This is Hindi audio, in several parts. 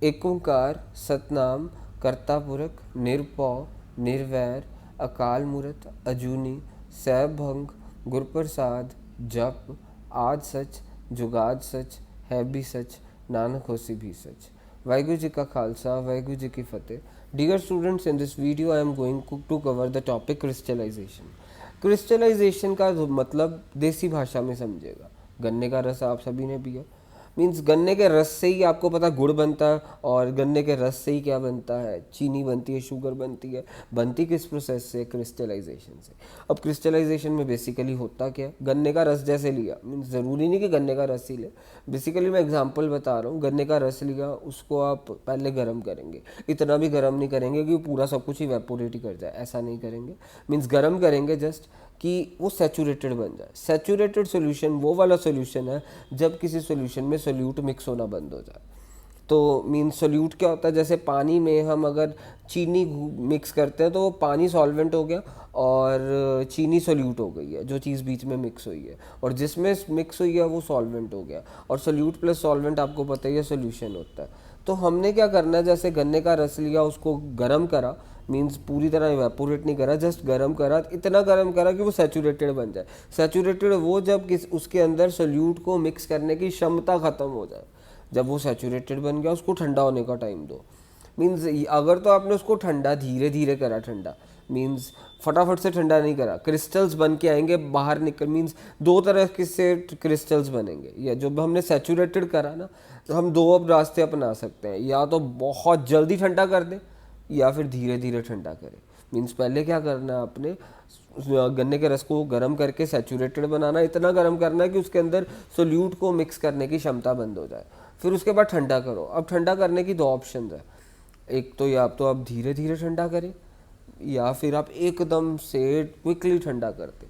एक ओंकार सतनाम कर्तापुरख निरपौ निर्वैर अकाल मूरत अजूनी सैभंग गुरप्रसाद जप आद सच जुगाद सच है भी सच नानक होसी भी सच। वाहिगुरु जी का खालसा वाहिगुरु जी की फतेह। Dear students, in this video I am going to cover the topic crystallisation. Crystallisation का मतलब देसी भाषा में समझेगा, गन्ने का रस आप सभी ने पिया, मीन्स गन्ने के रस से ही आपको पता गुड़ बनता है, और गन्ने के रस से ही क्या बनता है, चीनी बनती है, शुगर बनती है। बनती किस प्रोसेस से? क्रिस्टलाइजेशन से। अब क्रिस्टलाइजेशन में बेसिकली होता क्या है? गन्ने का रस जैसे लिया, मीन्स ज़रूरी नहीं कि गन्ने का रस ही ले, बेसिकली मैं एग्जांपल बता रहा हूँ। गन्ने का रस लिया, उसको आप पहले गर्म करेंगे, इतना भी गर्म नहीं करेंगे कि पूरा सब कुछ इवेपोरेट ही कर जाए, ऐसा नहीं करेंगे। मीन्स गर्म करेंगे जस्ट कि वो सैचुरेटेड बन जाए। सैचुरेटेड सॉल्यूशन वो वाला सॉल्यूशन है जब किसी सॉल्यूशन में सोल्यूट मिक्स होना बंद हो जाए। तो मीन्स सोल्यूट क्या होता है? जैसे पानी में हम अगर चीनी मिक्स करते हैं तो वो पानी सॉल्वेंट हो गया और चीनी सोल्यूट हो गई है, जो चीज़ बीच में मिक्स हुई है, और जिसमें मिक्स हुई है वो सॉल्वेंट हो गया। और सोल्यूट प्लस सॉल्वेंट आपको पता ही है सोल्यूशन होता है। तो हमने क्या करना है, जैसे गन्ने का रस लिया, उसको गर्म करा, मीन्स पूरी तरह इवेपोरेट नहीं करा, जस्ट गर्म करा, इतना गर्म करा कि वो सैचुरेटेड बन जाए। सैचुरेटेड वो जब उसके अंदर सोल्यूट को मिक्स करने की क्षमता ख़त्म हो जाए। जब वो सैचुरेटेड बन गया, उसको ठंडा होने का टाइम दो। मीन्स अगर तो आपने उसको ठंडा धीरे धीरे करा, ठंडा मीन्स फटाफट से ठंडा नहीं करा, क्रिस्टल्स बन के आएंगे बाहर निकल। मीन्स दो तरह के से क्रिस्टल्स बनेंगे, या जो हमने सैचुरेटेड करा ना, तो हम दो अब रास्ते अपना सकते हैं, या तो बहुत जल्दी ठंडा कर दें या फिर धीरे धीरे ठंडा करें। मीन्स पहले क्या करना है, आपने गन्ने के रस को गर्म करके सैचुरेटेड बनाना, इतना गर्म करना है कि उसके अंदर सोल्यूट को मिक्स करने की क्षमता बंद हो जाए। फिर उसके बाद ठंडा करो। अब ठंडा करने की दो ऑप्शन है, एक तो या तो आप धीरे धीरे ठंडा करें, या फिर आप एकदम से क्विकली ठंडा करते।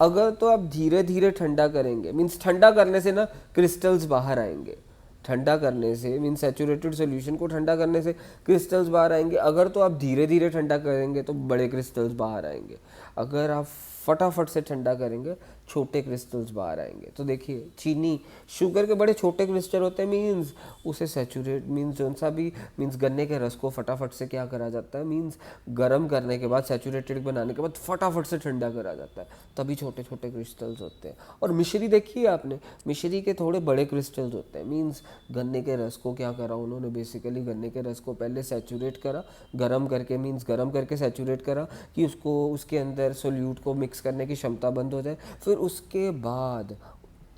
अगर तो आप धीरे धीरे ठंडा करेंगे, मीन्स ठंडा करने से ना क्रिस्टल्स बाहर आएंगे। ठंडा करने से मीन्स सैचुरेटेड सॉल्यूशन को ठंडा करने से क्रिस्टल्स बाहर आएंगे। अगर तो आप धीरे धीरे ठंडा करेंगे तो बड़े क्रिस्टल्स बाहर आएंगे। अगर आप फटाफट से ठंडा करेंगे, छोटे क्रिस्टल्स बाहर आएंगे। तो देखिए, चीनी शुगर के बड़े छोटे क्रिस्टल होते हैं, मीन्स उसे सैचुरेट मीन्स जो सा भी मीन्स गन्ने के रस को फटाफट से क्या करा जाता है, मीन्स गर्म करने के बाद सैचुरेटेड बनाने के बाद फटाफट से ठंडा करा जाता है, तभी छोटे छोटे क्रिस्टल्स होते हैं। और मिश्री देखी है आपने, मिश्री के थोड़े बड़े क्रिस्टल्स होते हैं। मीन्स गन्ने के रस को क्या करा उन्होंने, बेसिकली गन्ने के रस को पहले सैचुरेट करा, गर्म करके, मीन्स गर्म करके सैचुरेट करा कि उसको उसके अंदर सोल्यूट को मिक्स करने की क्षमता बंद हो जाए। फिर उसके बाद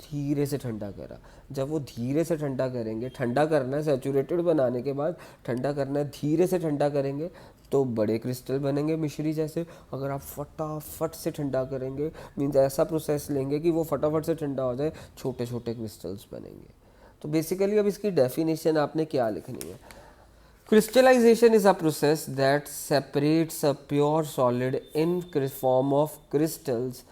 धीरे से ठंडा करा। जब वो धीरे से ठंडा करेंगे, ठंडा करना है सैचुरेटेड बनाने के बाद, ठंडा करना है, धीरे से ठंडा करेंगे तो बड़े क्रिस्टल बनेंगे मिश्री जैसे। अगर आप फटाफट से ठंडा करेंगे, मीन्स ऐसा प्रोसेस लेंगे कि वो फटाफट से ठंडा हो जाए, छोटे छोटे क्रिस्टल्स बनेंगे। तो बेसिकली अब इसकी डेफिनेशन आपने क्या लिखनी है? Crystallization is a process that separates a pure solid in form of crystals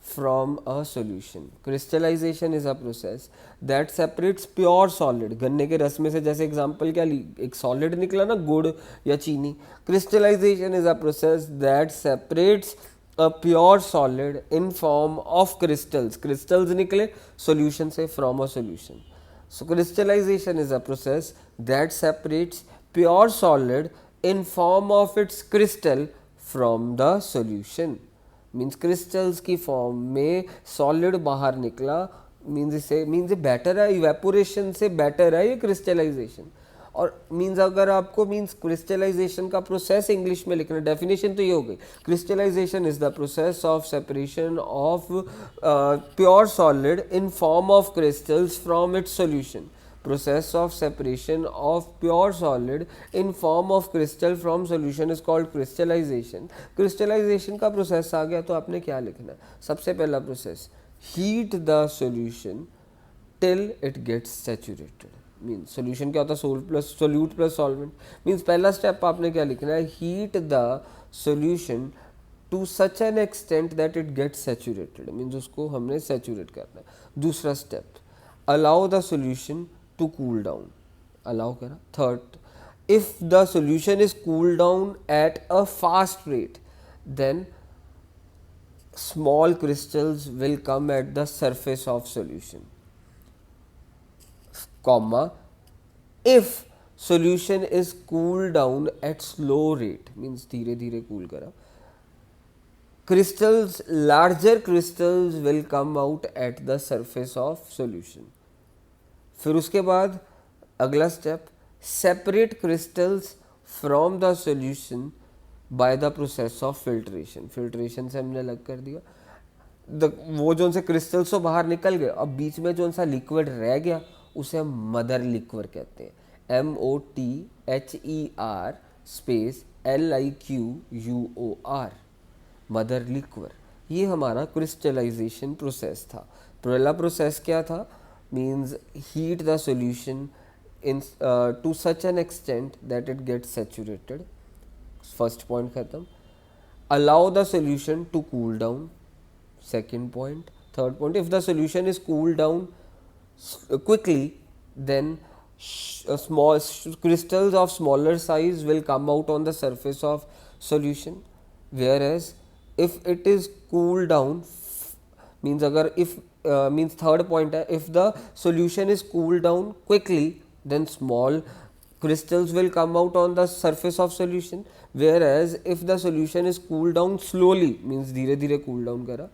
from a solution. Crystallization is a process that separates pure solid. गन्ने के रस में से जैसे एग्जांपल क्या ली, एक सॉलिड निकला ना, गुड़ या चीनी। Crystallization is a process that separates a pure solid in form of crystals. Crystals निकले solution से, from a solution. So crystallization is a process that separates pure solid in form of its crystal from the solution. Means crystals की फॉर्म में सॉलिड बाहर निकला, मीन्स बेटर है, इवेपोरेशन से बेटर है ये क्रिस्टलाइजेशन। और मीन्स अगर आपको मीन्स क्रिस्टलाइजेशन का प्रोसेस इंग्लिश में लिखना, डेफिनेशन तो ये हो गई, crystallization is the process of separation of pure solid in form of crystals from its solution. Process of separation of pure solid in form of crystal from solution is called crystallization. Crystallization का प्रोसेस आ गया तो आपने क्या लिखना है? सबसे पहला process, heat the solution till it gets saturated. Means solution क्या होता है? Solute plus solvent. मीन्स पहला स्टेप आपने क्या लिखना है? Heat the solution to such an extent that it gets saturated. Means उसको हमने सैचुरेट करना है। दूसरा step, allow the solution to cool down, allow करा। Third, if the solution is cooled down at a fast rate, then small crystals will come at the surface of solution, comma, if solution is cooled down at slow rate, means धीरे धीरे cool करा, crystals, larger crystals will come out at the surface of solution. फिर उसके बाद अगला step, separate crystals from the solution by the process of filtration. filtration से हमने अलग कर दिया, वो जो से क्रिस्टल्स तो बाहर निकल गए, अब बीच में जो सा लिक्विड रह गया उसे हम मदर लिक्वर कहते हैं, MOTHER space LIQUOR, mother liquor. ये हमारा क्रिस्टलाइजेशन प्रोसेस था। पहला प्रोसेस क्या था, means heat the solution into such an extent that it gets saturated, first point खत्म। Allow the solution to cool down, second point. Third point, if the solution is cooled down quickly, then small crystals of smaller size will come out on the surface of solution, whereas if it is cooled down, means अगर if means third point है, if the solution is cooled down quickly, then small crystals will come out on the surface of solution, whereas if the solution is cooled down slowly, means धीरे धीरे cool down करा,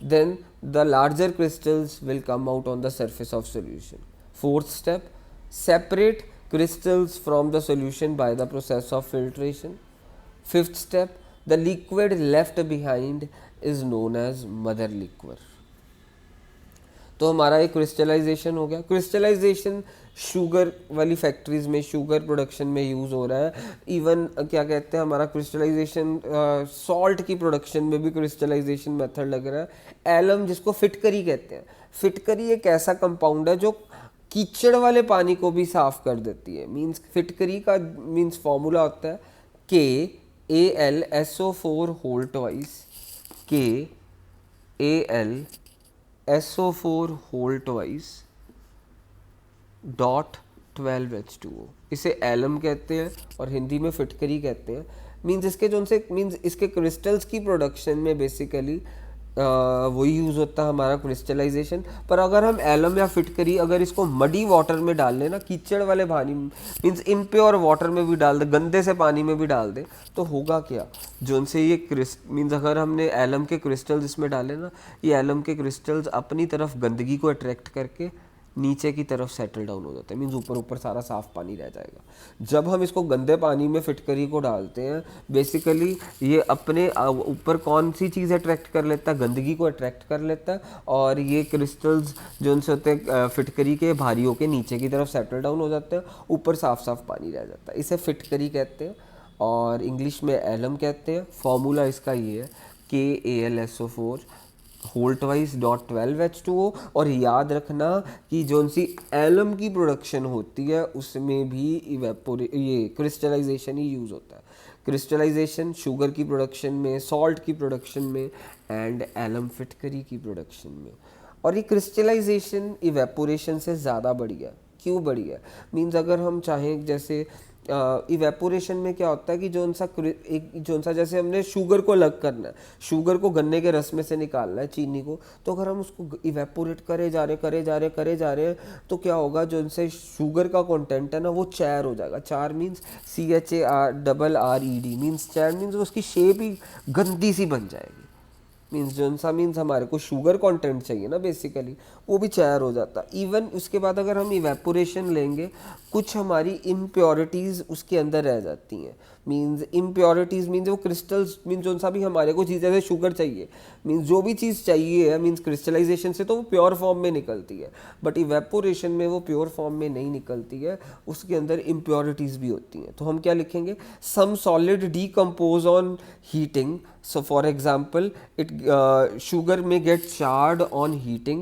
then the larger crystals will come out on the surface of solution. Fourth step, separate crystals from the solution by the process of filtration. Fifth step, the liquid left behind is known as mother liquor. तो हमारा एक क्रिस्टलाइजेशन हो गया। क्रिस्टलाइजेशन शुगर वाली फैक्ट्रीज में, शुगर प्रोडक्शन में यूज़ हो रहा है। इवन क्या कहते हैं, हमारा क्रिस्टलाइजेशन सॉल्ट की प्रोडक्शन में भी क्रिस्टलाइजेशन मेथड लग रहा है। एलम, जिसको फिटकरी कहते हैं, फिटकरी एक ऐसा कंपाउंड है जो कीचड़ वाले पानी को भी साफ कर देती है। मींस फिटकरी का मींस फॉर्मूला होता है KAlSO4 whole twice, KAlSO4 whole twice .12H2O। इसे एलम कहते हैं और हिंदी में फिटकरी कहते हैं। मींस इसके जो उनसे मींस इसके क्रिस्टल्स की प्रोडक्शन में बेसिकली वही यूज़ होता है हमारा क्रिस्टलाइजेशन। पर अगर हम एलम या फिटकरी अगर इसको मडी वाटर में डाल लें ना, कीचड़ वाले पानी मींस इम्प्योर वाटर में भी डाल दे, गंदे से पानी में भी डाल दे, तो होगा क्या, जो उनसे ये मींस अगर हमने एलम के क्रिस्टल्स इसमें डाले ना, ये एलम के क्रिस्टल्स अपनी तरफ गंदगी को अट्रैक्ट करके नीचे की तरफ सेटल डाउन हो जाता है। मीन्स ऊपर ऊपर सारा साफ पानी रह जाएगा। जब हम इसको गंदे पानी में फिटकरी को डालते हैं, बेसिकली ये अपने ऊपर कौन सी चीज़ अट्रैक्ट कर लेता है, गंदगी को अट्रैक्ट कर लेता है, और ये क्रिस्टल्स जो उनसे होते हैं फिटकरी के भारी होके नीचे की तरफ सेटल डाउन हो जाते हैं, ऊपर साफ साफ पानी रह जाता है। इसे फिटकरी कहते हैं और इंग्लिश में एलम कहते हैं। फॉर्मूला इसका ये है KAlSO4 होल ट्वाइस .12H2O। और याद रखना कि जो सी एलम की प्रोडक्शन होती है उसमें भी ये क्रिस्टलाइजेशन ही यूज़ होता है। क्रिस्टलाइजेशन शुगर की प्रोडक्शन में, सॉल्ट की प्रोडक्शन में, एंड एलम फिटकरी की प्रोडक्शन में। और ये क्रिस्टलाइजेशन इवेपोरेशन से ज़्यादा बढ़िया। क्यों बढ़िया? मीन्स अगर हम चाहें, जैसे इवेपोरेशन में क्या होता है कि जो सा जैसे हमने शुगर को अलग करना है, शुगर को गन्ने के रस में से निकालना है, चीनी को, तो अगर हम उसको इवेपोरेट करे जा रहे हैं तो क्या होगा, जो उनसे शुगर का कंटेंट है ना वो चार हो जाएगा। चार मीन्स CHARRRED मीन्स चार मीन्स उसकी शेप ही गंदी सी बन जाएगी। मीन्स जो सा मीन्स हमारे को शुगर कंटेंट चाहिए ना बेसिकली, वो भी चार हो जाता। इवन उसके बाद अगर हम इवेपोरेशन लेंगे, कुछ हमारी इम्प्योरिटीज़ उसके अंदर रह जाती हैं। मीन्स इम्प्योरिटीज़ मीन्स वो क्रिस्टल्स, मीन्स जो सा भी हमारे को चीज़ जैसे शुगर चाहिए, मीन्स जो भी चीज़ चाहिए है, मीन्स क्रिस्टलाइजेशन से तो वो प्योर फॉर्म में निकलती है, बट इवेपोरेशन में वो प्योर फॉर्म में नहीं निकलती है, उसके अंदर इम्प्योरिटीज़ भी होती हैं। तो हम क्या लिखेंगे, some solid decompose on heating. So for example, sugar may get charred on heating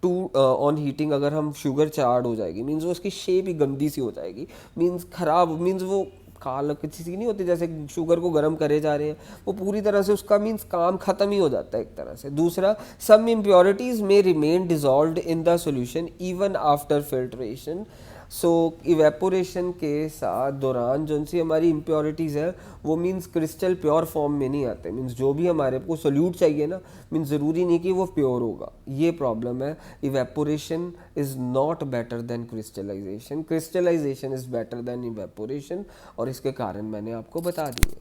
on heating। अगर हम शुगर चार्ड हो जाएगी मीन्स वो उसकी शेप ही गंदी सी हो जाएगी, मीन्स खराब, मीन्स वो काल किसी की नहीं होती, जैसे शुगर को गर्म करे जा रहे हैं वो पूरी तरह से उसका मीन्स काम खत्म ही हो जाता है एक तरह से। दूसरा, some impurities may remain dissolved in the solution even after filtration. So evaporation के साथ दौरान जो सी हमारी इम्प्योरिटीज़ है वो मीन्स क्रिस्टल प्योर फॉर्म में नहीं आते, मीन्स जो भी हमारे को सोल्यूट चाहिए ना, मीन्स ज़रूरी नहीं कि वो प्योर होगा, ये प्रॉब्लम है। Evaporation is not better than crystallization, crystallization is better than evaporation, और इसके कारण मैंने आपको बता दिए।